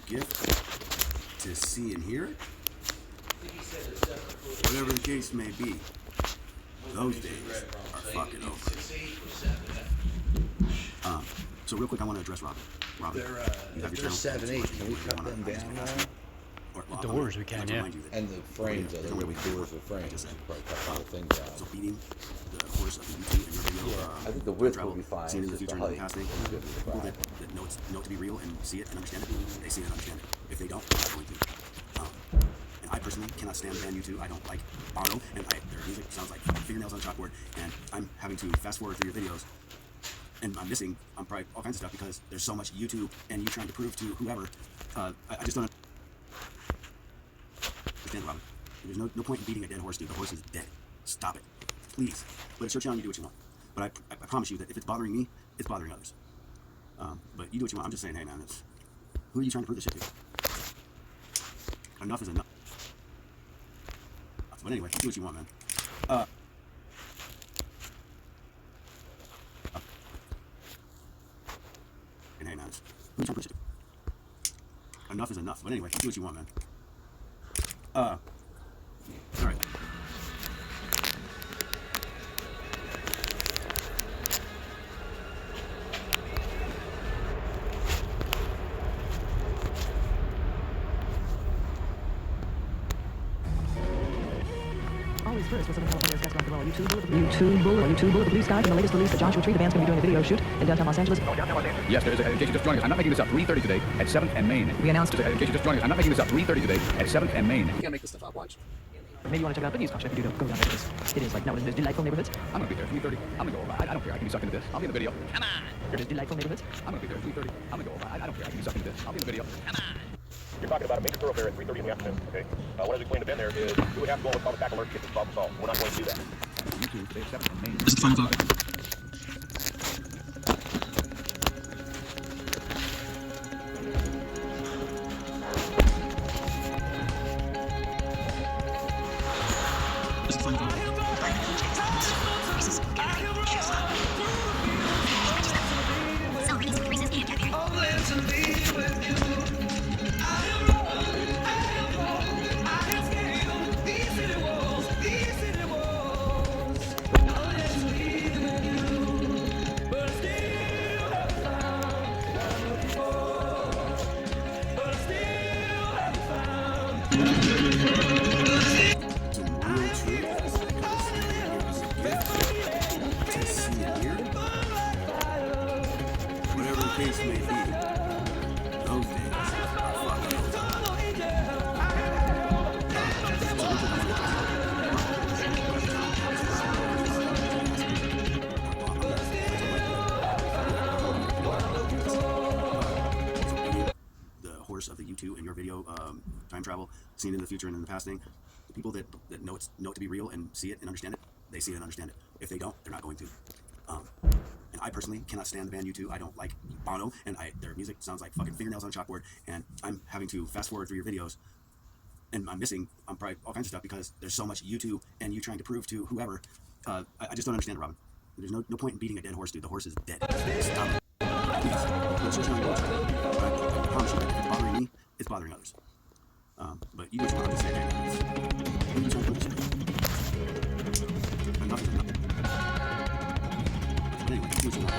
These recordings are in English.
gift to see and hear it? Whatever the case may be, those days are fucking over. So real quick, I want to address Robin. Robin, you have your channel. 7/8, can we cut them down now? Doors we can, yeah. And the frames, are there doors or frames? Probably cut the whole thing So down. beating the horse of the YouTube and your video. I think the width will be fine. Seen in the It's just future the and in the height. past thing. It's good for the People fine. that know it to be real and see it and understand it, they see it and understand it. If they don't, they're not going to. And I personally cannot stand the band YouTube. I don't like Bono, and their music sounds like fingernails on a chalkboard. And I'm having to fast forward through your videos, and I'm missing probably all kinds of stuff because there's so much YouTube and you trying to prove to whoever. I just don't understand, Robin. There's no point in beating a dead horse, dude. The horse is dead. Stop it, please. But it's your channel. You do what you want. But I promise you that if it's bothering me, it's bothering others. But you do what you want. I'm just saying, hey man, who are you trying to prove this shit to? Enough is enough. But anyway, do what you want, man. And hey man, who are you trying to prove this shit to? Enough is enough. But anyway, do what you want, man. All right. Always first, what's up in California's guest rock and roll YouTube Bullet, the Blue Sky, from the latest release, the Joshua Tree. The band's going to be doing a video shoot in downtown Los Angeles. Yes, there is. In case you just joined us, I'm not making this up. 3:30 today at 7th and Main. We announced. In case you just joined us, I'm not making this up. 3:30 today at 7th and Main. You can't make this stuff up, watch. Maybe you want to check it out, but you can go down there. It is like, no, there's delightful neighborhoods. I'm gonna be there. 3:30. I'm gonna go over. I don't care. I can be sucked into this. I'll be in the video. Come on. There's delightful neighborhoods. I'm gonna be there. 3:30. I'm gonna go over. I don't care. I can be sucked into this. I'll be in the video. Come on. You're talking about a major thoroughfare at 3:30 in the afternoon, okay? What I was explaining to Ben there is we would have to go on what's called a back alert to get this problem solved. We're not going to do that. YouTube today at 7th and Main. This is the final thought. This is the final thought. Whatever the case may be, those days are fucking over. The horse of the YouTube and your video time travel, seen in the future and in the past thing. The people that know it to be real and see it and understand it, they see it and understand it. If they don't, they're not going to. And I personally cannot stand the band YouTube. I don't like Bono, and their music sounds like fucking fingernails on a chalkboard. And I'm having to fast forward through your videos, and I'm missing probably all kinds of stuff because there's so much YouTube and you trying to prove to whoever. I just don't understand it, Robin. There's no point in beating a dead horse, dude. The horse is dead. Stop it. Please. It's your channel. I promise you that if it's bothering me, it's bothering others. But you just want to say, hey, who are you trying to prove this shit to? Enough is enough. But anyway, do what you want.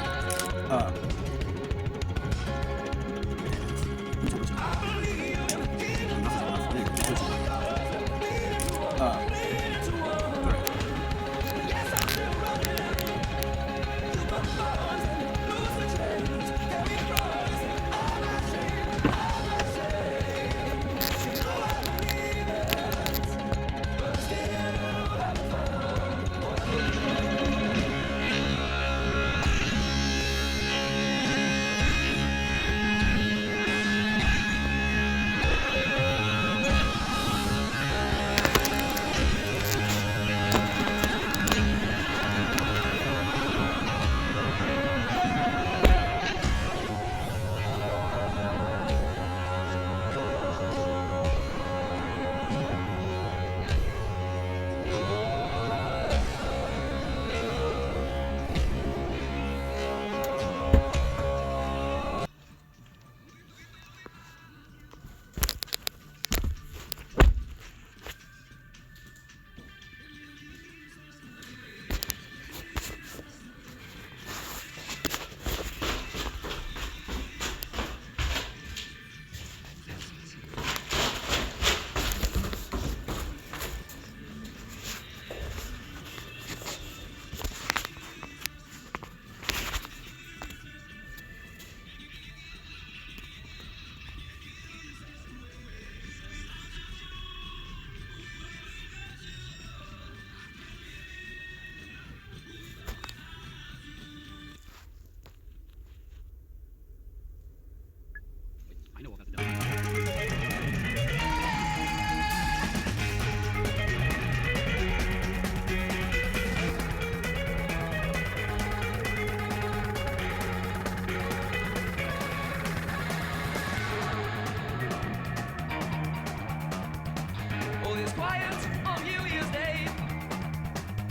quiet on New Year's Day.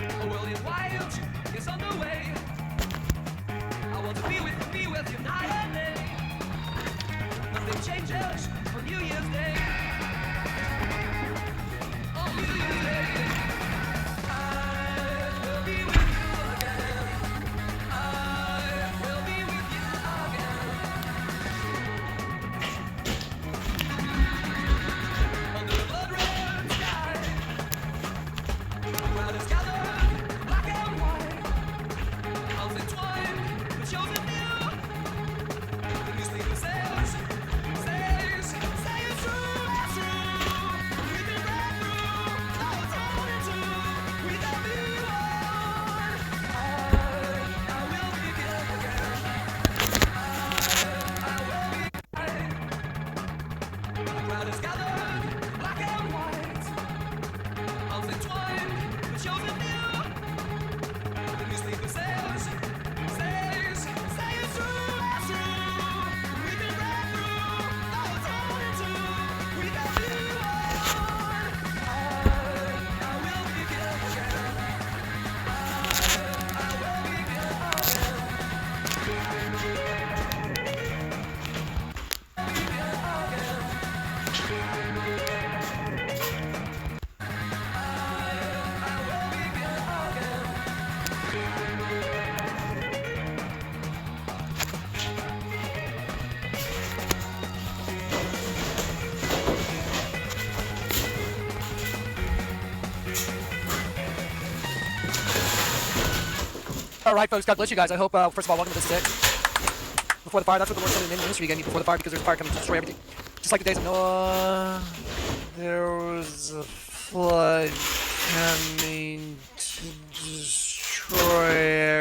A world in wild is on the way. I want to be with you night and day. Nothing changes on New Year's Day. On New Year's Day, I will be with you again. I will be with you again. Under the blood-red sky, crowd is gathered, black and white. Arms entwined, the chosen few. The newspaper says it's true, it's true. We can break through, now it's all into. Without you on, I will begin again. I will begin. The crowd is gathered, black and white. Arms entwined, the chosen few. The newspaper says it's true, it's true. We can break through, now it's all into. Without you on, I will begin again. I will All right, folks, God bless you guys. I hope, first of all, welcome to the stick. Before the fire, that's what the Lord said in the ministry again, before the fire, because there's fire coming to destroy everything. Just like the days of Noah, there was a flood coming to destroy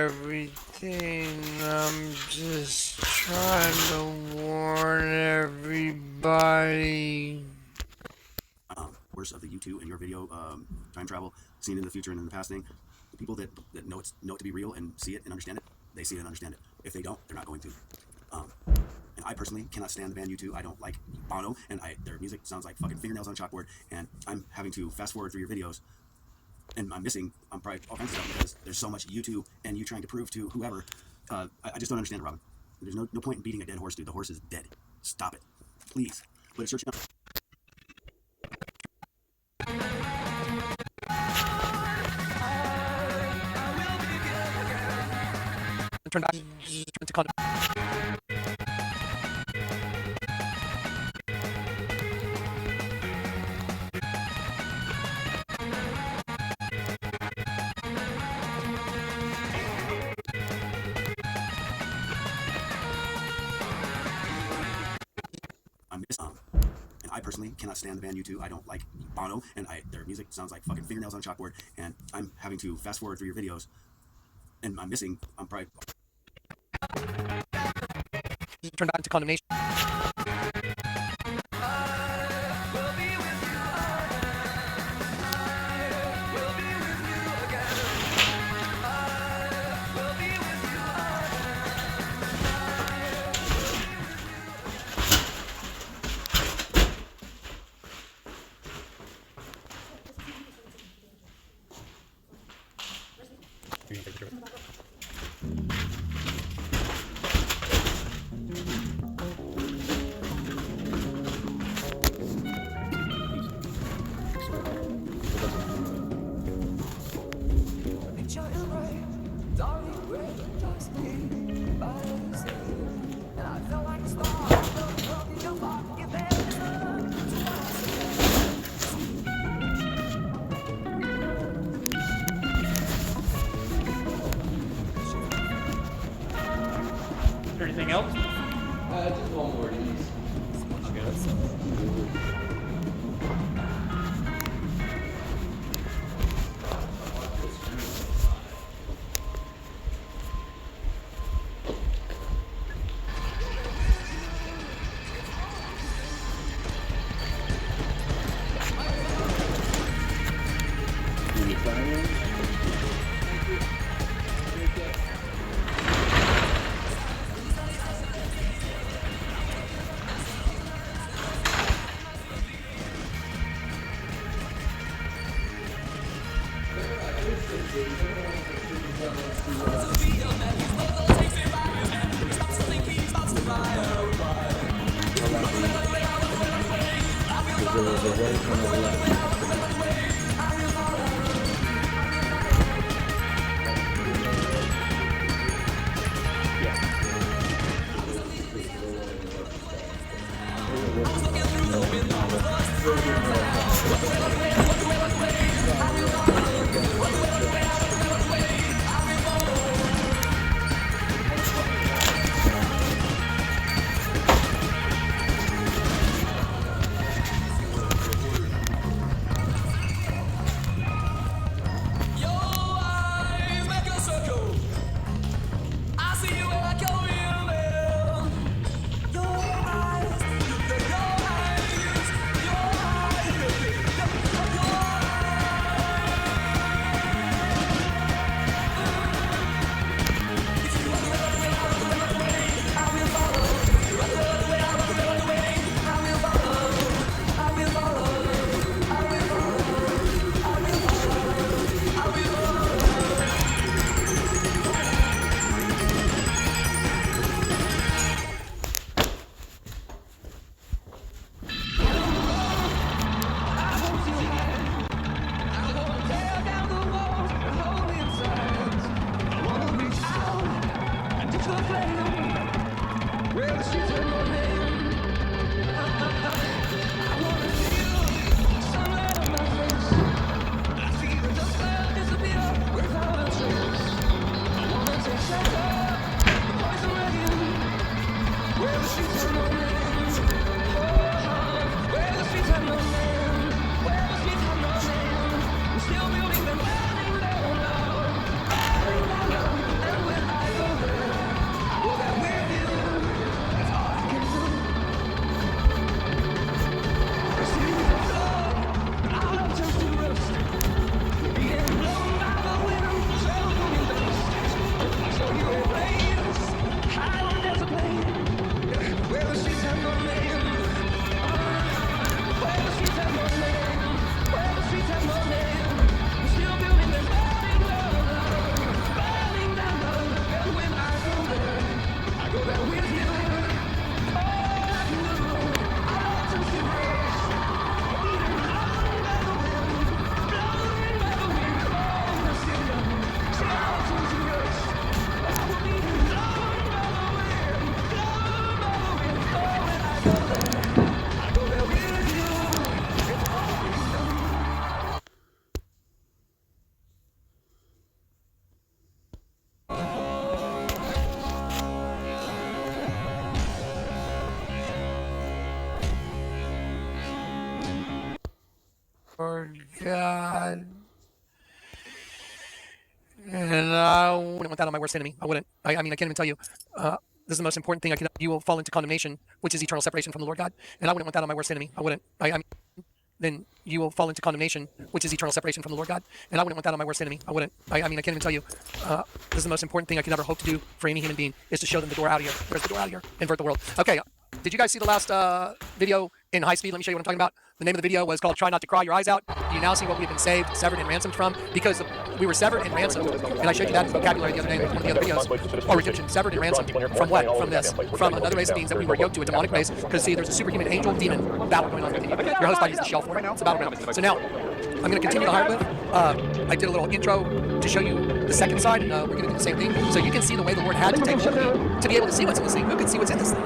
everything. I'm just trying to warn everybody. Worse of the U2 and your video time travel, seen in the future and in the past thing. The people that know it to be real and see it and understand it, they see it and understand it. If they don't, they're not going to. And I personally cannot stand the band U2. I don't like Bono, and their music sounds like fucking fingernails on a chalkboard. And I'm having to fast forward through your videos, and I'm probably all kinds of stuff because there's so much U2 and you trying to prove to whoever. I just don't understand it, Robin. There's no point in beating a dead horse, dude. The horse is dead. Stop it, please. But it's searching up. Turn back to condom. And I personally cannot stand the band U2. I don't like Bono, and their music sounds like fucking fingernails on a chalkboard. And I'm having to fast forward through your videos, and I'm probably turn back to condemnation. There was a right and a left. Your eyes make a circle. I see you when I go in there. Your eyes, your eyes, Oh God. And I wouldn't want that on my worst enemy. I wouldn't. I mean, I can't even tell you. This is the most important thing. You will fall into condemnation, which is eternal separation from the Lord God. And I wouldn't want that on my worst enemy. I wouldn't. I mean, then you will fall into condemnation, which is eternal separation from the Lord God. And I wouldn't want that on my worst enemy. I wouldn't. I mean, I can't even tell you. This is the most important thing I can ever hope to do for any human being is to show them the door out of here. Where's the door out of here? Invert the world. Okay. Did you guys see the last video in high speed? Let me show you what I'm talking about. The name of the video was called Try Not to Cry Your Eyes Out. Do you now see what we've been saved, severed, and ransomed from? Because we were severed and ransomed. And I showed you that in vocabulary the other day in one of the other videos. Or redemption, severed and ransomed. From what? From this. From another race of beings that we were yoked to, a demonic race. Because see, there's a superhuman angel demon battle going on with you. Your host body is the shell for it. It's a battleground. So now, I'm going to continue the hieroglyph. I did a little intro to show you the second side, and we're going to do the same thing. So you can see the way the Lord had to take hold of me to be able to see what's in this thing. Who can see what's in this thing?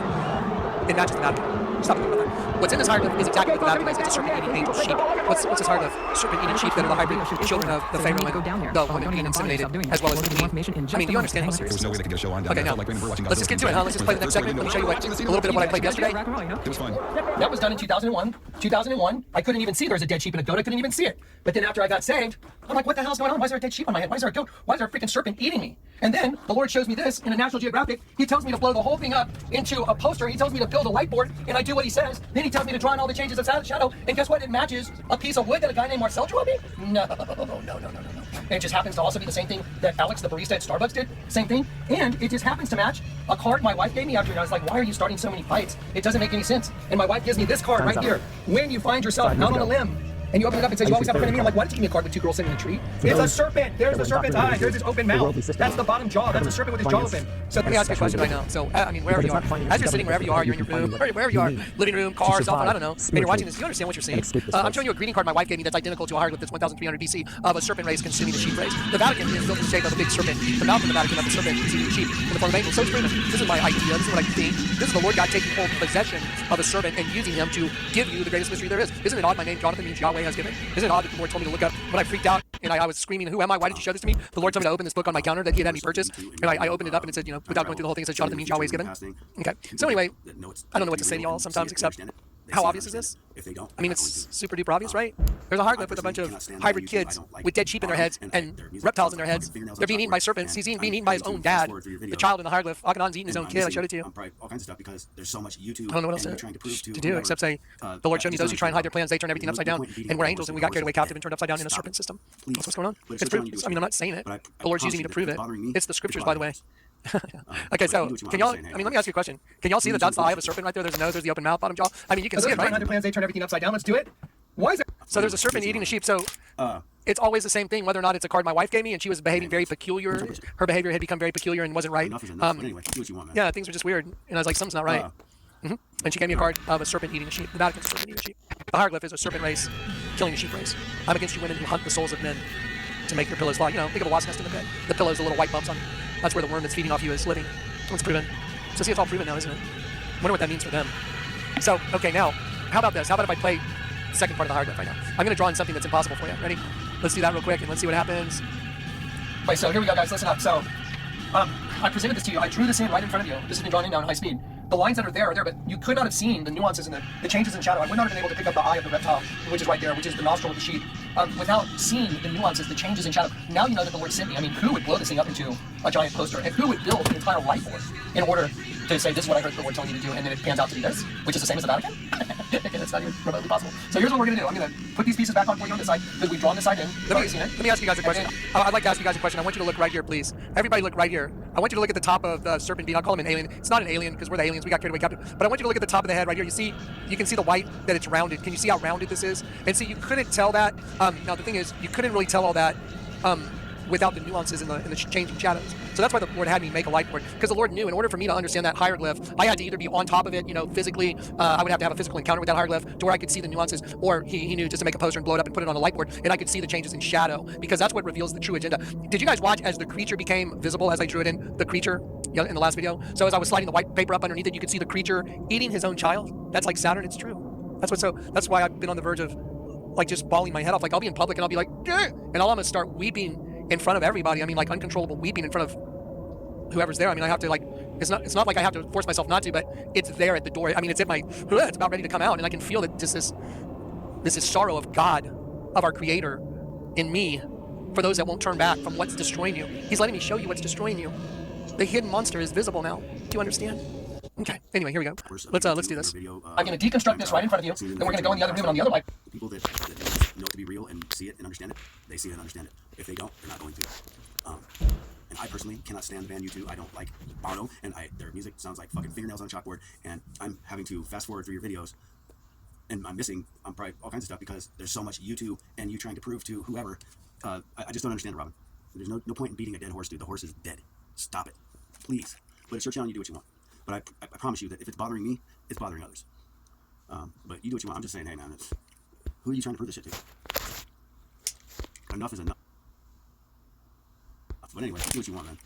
It matches the Vatican. Stop thinking about that. What's in this hieroglyph is exactly what the Vatican is. It's a serpent-eating angel sheep. What's this hieroglyph? Serpent-eating sheep that are the hybrid children of the Pharaoh and the woman being inseminated, as well as the queen. I mean, do you understand how serious There was no way they could get a show on down Okay, there. now, Felt like we were watching let's just get to it, huh? Let's just play the next segment. Let me show you a little bit of what I played yesterday. It was fun. That was done in 2001. 2001, I couldn't even see there was a dead sheep and a goat. I couldn't even see it. But then after I got saved, I'm like, what the hell's going on? Why is there a dead sheep on my head? Why is there a goat? Why is there a freaking serpent eating me? And then the Lord shows me this in a National Geographic. He tells me to blow the whole thing up into a poster. He tells me to build a whiteboard, and I do what he says. Then he tells me to draw in all the changes of shadow. And guess what? It matches a piece of wood that a guy named Marcel drew of me? No. And it just happens to also be the same thing that Alex, the barista at Starbucks, did. Same thing. And it just happens to match a card my wife gave me after. I was like, why are you starting so many fights? It doesn't make any sense. And my wife gives me this card right here. When you find yourself out on a limb, and you open it up and say you always have a friend in me. I'm like, why did you give me a card with 2 girls sitting in a tree? It's a serpent. There's the serpent's eye. There's his open mouth. That's the bottom jaw. That's a serpent with his jaw open. So Let me ask you a question right now. So, I mean, wherever you are, as you're sitting wherever you are, you're in your room, or wherever you are, living room, car, cell phone, I don't know, and you're watching this, you understand what you're seeing. I'm showing you a greeting card my wife gave me that's identical to a hieroglyph that's 1,300 BC of a serpent race consuming the sheep race. The Vatican is built in the shape of a big serpent. The mouth of the Vatican of the serpent consuming the sheep in the form of angels. So it's proven. This is my idea. This is what I think. This is the Lord God taking full possession of a serpent and using him to give you the greatest mystery there is. Isn't it odd my name Jonathan means Yahweh has given? Isn't it odd that the Lord told me to look up when I freaked out and I was screaming, who am I? Why did you show this to me? The Lord told me to open this book on my counter that he had me purchase, and I opened it up and it said, you know, without going through the whole thing, it said Jonathan means Yahweh is given. Okay. So anyway, I don't know what to say to y'all sometimes except how obvious is this? If they don't, I mean, it's super duper obvious, right? There's a hieroglyph with a bunch of hybrid kids with dead sheep in their heads and reptiles in their heads. They're being eaten by serpents. He's being eaten by his own dad. The child in the hieroglyph, Akhenon's eating his own kid. I showed it to you. All kinds of stuff because there's so much YouTube. I don't know what else to do except say, the Lord showed me those who try and hide their plans, they turn everything upside down, and we're angels, and we got carried away captive and turned upside down in a serpent system. That's what's going on. It's proof. I mean, I'm not saying it. The Lord's using me to prove it. It's the scriptures, by the way. Okay, so can y'all? I mean, let me ask you a question. Can y'all see that that's the eye of a serpent right there? There's a nose, there's the open mouth, bottom jaw. I mean, you can see it, right? Their plans, they turn everything upside down. Let's do it. Why is it? So there's a serpent eating a sheep. So it's always the same thing, whether or not it's a card my wife gave me and she was behaving very peculiar. Her behavior had become very peculiar and wasn't right. Enough is enough. But anyway, do what you want, man. Yeah, things were just weird, and I was like, something's not right. And she gave me a card of a serpent eating a sheep. The Vatican's serpent eating a sheep. The hieroglyph is a serpent race killing a sheep race. I'm against you women who hunt the souls of men to make your pillows fly. You know, think of a wasp nest in the bed. The pillow's the little white bumps on. That's where the worm that's feeding off you is living. It's proven. So see, it's all proven now, isn't it? Wonder what that means for them. So, okay, now, how about this? How about if I play the second part of the hieroglyph right now? I'm going to draw in something that's impossible for you. Ready? Let's do that real quick and let's see what happens. Wait, so here we go, guys. Listen up. So, I presented this to you. I drew this in right in front of you. This has been drawn in now in high speed. The lines that are there, but you could not have seen the nuances and the changes in shadow. I would not have been able to pick up the eye of the reptile, which is right there, which is the nostril of the sheep, without seeing the nuances, the changes in shadow. Now you know that the Lord sent me. I mean, who would blow this thing up into a giant poster? And who would build an entire life force in order to say, this is what I heard the Lord telling you to do, and then it pans out to be this, which is the same as the Vatican? It's not even remotely possible. So here's what we're going to do. I'm going to put these pieces back on for you on this side, because we've drawn this side in. Let me ask you guys a question. I'd like to ask you guys a question. I want you to look right here, please. Everybody look right here. I want you to look at the top of the serpent being. I'll call him an alien. It's not an alien because we're the aliens. We got carried away captive. But I want you to look at the top of the head right here. You can see the white, that it's rounded. Can you see how rounded this is? And see, you couldn't tell that. Now the thing is, you couldn't really tell all that without the nuances in the changing shadows. So that's why the Lord had me make a light board, because the Lord knew in order for me to understand that hieroglyph, I had to either be on top of it, you know, physically. I would have to have a physical encounter with that hieroglyph to where I could see the nuances, or he knew just to make a poster and blow it up and put it on a light board, and I could see the changes in shadow, because that's what reveals the true agenda. Did you guys watch as the creature became visible as I drew it in, the creature, in the last video? So as I was sliding the white paper up underneath it, you could see the creature eating his own child. That's like Saturn. It's true. That's why I've been on the verge of like just bawling my head off. Like I'll be in public and I'll be like, "Gah!" And I'm gonna start weeping in front of everybody. I mean, like uncontrollable weeping in front of whoever's there. I mean, I have to like, it's not like I have to force myself not to, but it's there at the door. I mean, it's about ready to come out, and I can feel that this is sorrow of God, of our Creator, in me, for those that won't turn back from what's destroying you. He's letting me show you what's destroying you. The hidden monster is visible now. Do you understand? Okay. Anyway, here we go. Let's do this. I'm going to deconstruct this right in front of you. Then we're going to go in the other room and on the other light. People that know it to be real and see it and understand it, they see it and understand it. If they don't, they're not going to. And I personally cannot stand the band U2. I don't like Bono, and their music sounds like fucking fingernails on a chalkboard. And I'm having to fast forward through your videos, and I'm missing probably all kinds of stuff because there's so much U2 and you trying to prove to whoever. I just don't understand it, Robin. There's no point in beating a dead horse, dude. The horse is dead. Stop it, please. But it's your channel. You do what you want. But I promise you that if it's bothering me, it's bothering others. But you do what you want. I'm just saying, hey man, who are you trying to prove this shit to? Enough is enough. But anyway, do what you want, man.